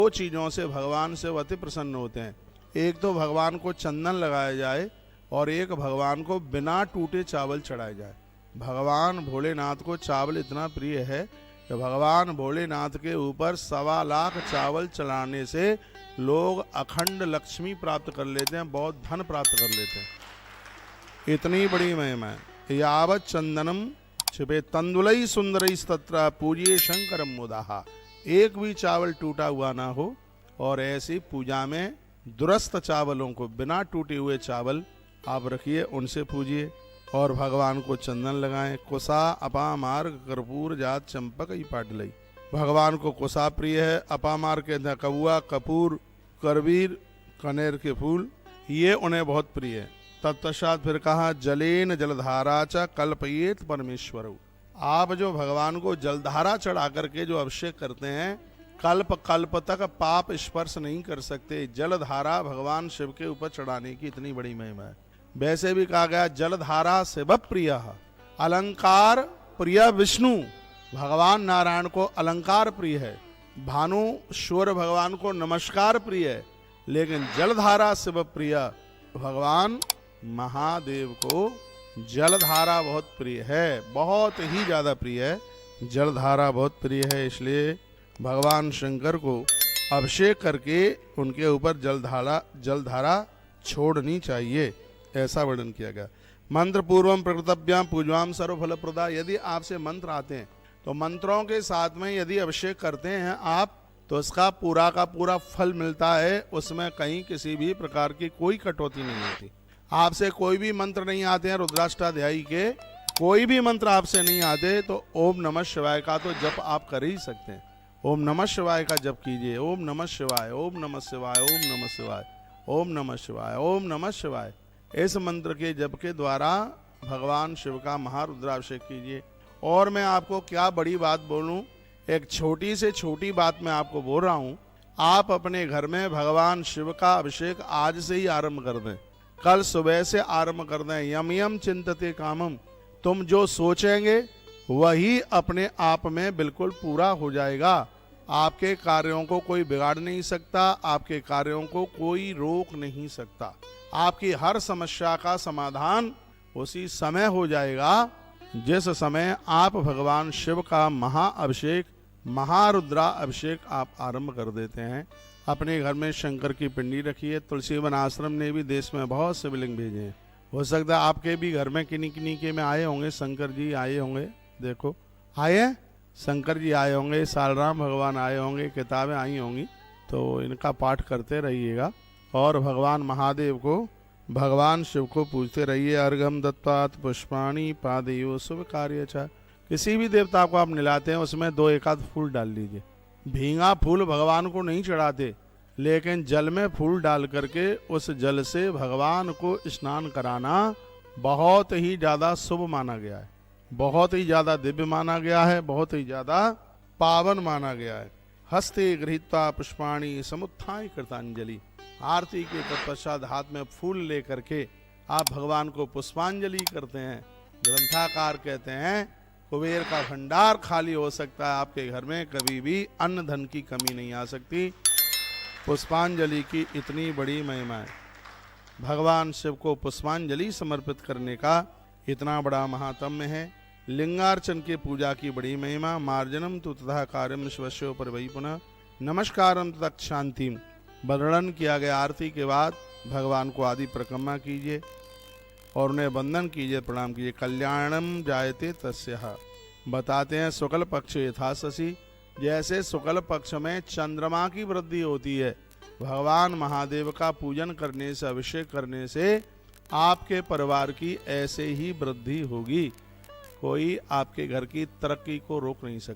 दो चीज़ों से भगवान से अति प्रसन्न होते हैं। एक तो भगवान को चंदन लगाया जाए और एक भगवान को बिना टूटे चावल चढ़ाया जाए। भगवान भोलेनाथ को चावल इतना प्रिय है कि भगवान भोलेनाथ के ऊपर 1.25 लाख चावल चढ़ाने से लोग अखंड लक्ष्मी प्राप्त कर लेते हैं, बहुत धन प्राप्त कर लेते हैं। इतनी बड़ी महिमा है। यावत चंदनम छिपे तंदुलई सुंदरई तत्र पूजिए शंकरम मुदाहा। एक भी चावल टूटा हुआ ना हो, और ऐसी पूजा में दुरस्त चावलों को, बिना टूटे हुए चावल आप रखिए, उनसे पूजिए और भगवान को चंदन लगाएं। कुसा अपामार्ग कर्पूर जात चंपक ही पाटलई। भगवान को कुसा प्रिय है। अपामार्ग के अंदर कौआ, कपूर, करवीर, कनेर के फूल, ये उन्हें बहुत प्रिय है। तत्पश्चात फिर कहा जलेन जलधारा च कल्पयेत परमेश्वर। आप जो भगवान को जलधारा चढ़ा करके जो अभिषेक करते हैं, कल्प कल्प तक पाप स्पर्श नहीं कर सकते। जलधारा भगवान शिव के ऊपर चढ़ाने की इतनी बड़ी महिमा है। वैसे भी कहा गया जलधारा शिव प्रिय, अलंकार प्रिय विष्णु। भगवान नारायण को अलंकार प्रिय है, भानु सूर्य भगवान को नमस्कार प्रिय है, लेकिन जलधारा शिव प्रिय। भगवान महादेव को जलधारा बहुत प्रिय है, बहुत ही ज्यादा प्रिय है। जलधारा बहुत प्रिय है, इसलिए भगवान शंकर को अभिषेक करके उनके ऊपर जलधारा छोड़नी चाहिए, ऐसा वर्णन किया गया। मंत्र पूर्वम प्रकृतभ्याम पूजवाम सर्वफल प्रदा। यदि आपसे मंत्र आते हैं तो मंत्रों के साथ में यदि अभिषेक करते हैं आप, तो उसका पूरा का पूरा फल मिलता है। उसमें कहीं किसी भी प्रकार की कोई कटौती नहीं होती। आपसे कोई भी मंत्र नहीं आते हैं, रुद्राष्टाध्यायी के कोई भी मंत्र आपसे नहीं आते, तो ओम नमः शिवाय का तो जप आप कर ही सकते हैं। ओम नमः शिवाय का जप कीजिए। ओम नमः शिवाय, ओम नमः शिवाय, ओम नमः शिवाय, ओम नमः शिवाय, ओम नमः शिवाय। इस मंत्र के जप के द्वारा भगवान शिव का महारुद्राभिषेक कीजिए। और मैं आपको क्या बड़ी बात बोलूं, एक छोटी से छोटी बात मैं आपको बोल रहा हूं। आप अपने घर में भगवान शिव का अभिषेक आज से ही आरंभ कर दें, कल सुबह से आरंभ कर दें। यम यम चिंतते कामम। तुम जो सोचेंगे वही अपने आप में बिल्कुल पूरा हो जाएगा। आपके कार्यों को कोई बिगाड़ नहीं सकता, आपके कार्यों को कोई रोक नहीं सकता। आपकी हर समस्या का समाधान उसी समय हो जाएगा जिस समय आप भगवान शिव का महाअभिषेक, महारुद्रा अभिषेक आप आरंभ कर देते हैं। अपने घर में शंकर की पिंडी रखिए। तुलसी वन आश्रम ने भी देश में बहुत से शिवलिंग भेजे हैं। हो सकता है आपके भी घर में किन्हीं किन्हीं के में आए होंगे, शंकर जी आए होंगे। देखो आए हैं, शंकर जी आए होंगे, सालराम भगवान आए होंगे, किताबें आई होंगी, तो इनका पाठ करते रहिएगा और भगवान महादेव को, भगवान शिव को पूजते रहिए। अर्घम दत्तात् पुष्पाणि पादेयो शुभ कार्य च। किसी भी देवता को आप निलाते हैं उसमें 2 एकाध फूल डाल लीजिए। भींगा फूल भगवान को नहीं चढ़ाते, लेकिन जल में फूल डाल करके उस जल से भगवान को स्नान कराना बहुत ही ज्यादा शुभ माना गया है, बहुत ही ज्यादा दिव्य माना गया है, बहुत ही ज्यादा पावन माना गया है। हस्ते गृहीत्वा पुष्पाणि समुत्थाय कृतांजलि। आरती के तत्पश्चात हाथ में फूल लेकर के आप भगवान को पुष्पांजलि करते हैं। ग्रंथाकार कहते हैं कुबेर का भंडार खाली हो सकता है, आपके घर में कभी भी अन्न धन की कमी नहीं आ सकती। पुष्पांजलि की इतनी बड़ी महिमा है। भगवान शिव को पुष्पांजलि समर्पित करने का इतना बड़ा महात्म्य है। लिंगार्चन के पूजा की बड़ी महिमा। मार्जनम तु तथा कार्यम शिवस्यो पर वही पुनः नमस्कारम तथा शांतिम। वर्णन किया गया आरती के बाद भगवान को आदि परिक्रमा कीजिए और उन्हें वंदन कीजिए, प्रणाम कीजिए। कल्याणम जायते तस्यः। बताते हैं शुक्ल पक्ष यथा शशि। जैसे शुक्ल पक्ष में चंद्रमा की वृद्धि होती है, भगवान महादेव का पूजन करने से, अभिषेक करने से आपके परिवार की ऐसे ही वृद्धि होगी। कोई आपके घर की तरक्की को रोक नहीं सकता।